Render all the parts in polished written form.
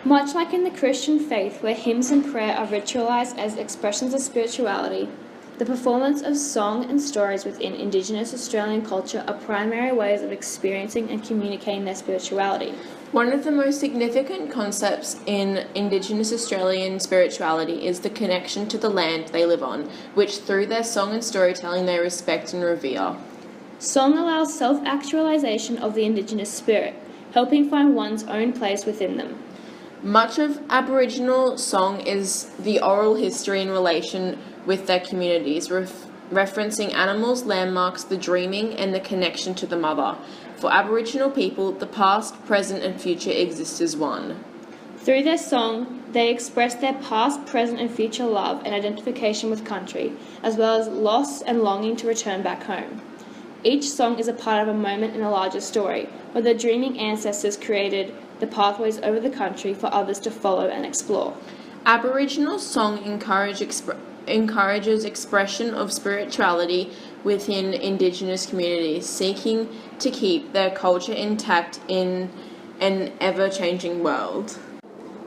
Much like in the Christian faith, where hymns and prayer are ritualized as expressions of spirituality, the performance of song and stories within Indigenous Australian culture are primary ways of experiencing and communicating their spirituality. One of the most significant concepts in Indigenous Australian spirituality is the connection to the land they live on, which through their song and storytelling they respect and revere. Song allows self-actualization of the Indigenous spirit, helping find one's own place within them. Much of Aboriginal song is the oral history in relation with their communities, referencing animals, landmarks, the dreaming, and the connection to the mother. For Aboriginal people, the past, present, and future exist as one. Through their song, they express their past, present, and future love and identification with country, as well as loss and longing to return back home. Each song is a part of a moment in a larger story, where the dreaming ancestors created the pathways over the country for others to follow and explore. Aboriginal song encourages expression of spirituality within Indigenous communities, seeking to keep their culture intact in an ever-changing world.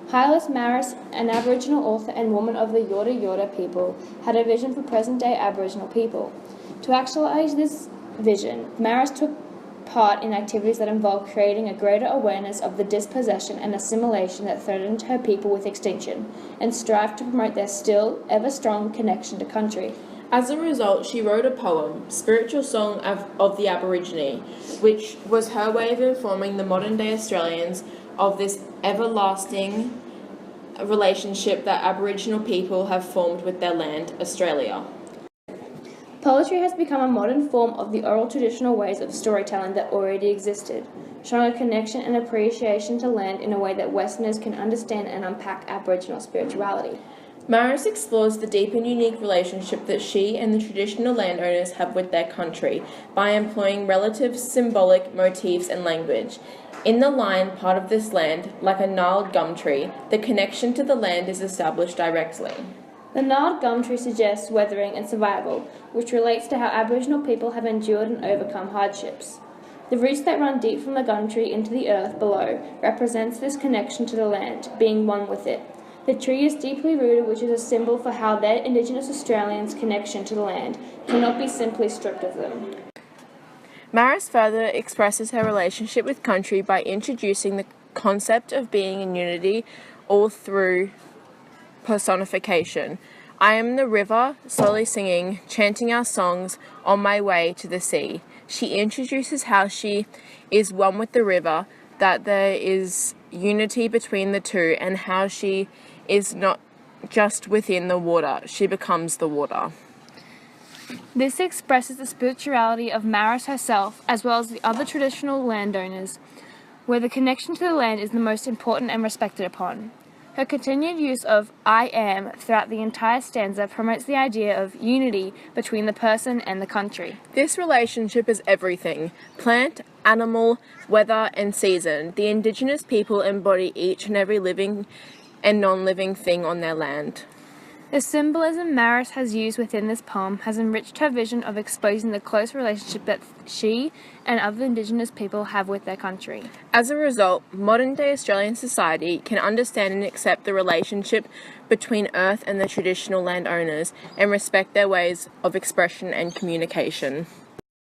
Hylas Maris, an Aboriginal author and woman of the Yorta Yorta people, had a vision for present-day Aboriginal people. To actualize this vision, Maris took part in activities that involved creating a greater awareness of the dispossession and assimilation that threatened her people with extinction, and strived to promote their still, ever-strong connection to country. As a result, she wrote a poem, Spiritual Song of the Aborigine, which was her way of informing the modern-day Australians of this everlasting relationship that Aboriginal people have formed with their land, Australia. Poetry has become a modern form of the oral traditional ways of storytelling that already existed, showing a connection and appreciation to land in a way that Westerners can understand and unpack Aboriginal spirituality. Maris explores the deep and unique relationship that she and the traditional landowners have with their country by employing relative symbolic motifs and language. In the line, part of this land, like a gnarled gum tree, the connection to the land is established directly. The gnarled gum tree suggests weathering and survival, which relates to how Aboriginal people have endured and overcome hardships. The roots that run deep from the gum tree into the earth below represents this connection to the land, being one with it. The tree is deeply rooted, which is a symbol for how their Indigenous Australians' connection to the land cannot be simply stripped of them. Maris further expresses her relationship with country by introducing the concept of being in unity all through personification. I am the river, slowly singing, chanting our songs on my way to the sea. She introduces how she is one with the river, that there is unity between the two, and how she is not just within the water, she becomes the water. This expresses the spirituality of Maris herself, as well as the other traditional landowners, where the connection to the land is the most important and respected upon. Her continued use of I am throughout the entire stanza promotes the idea of unity between the person and the country. This relationship is everything: plant, animal, weather, and season. The Indigenous people embody each and every living and non-living thing on their land. The symbolism Maris has used within this poem has enriched her vision of exposing the close relationship that she and other Indigenous people have with their country. As a result, modern-day Australian society can understand and accept the relationship between Earth and the traditional landowners and respect their ways of expression and communication.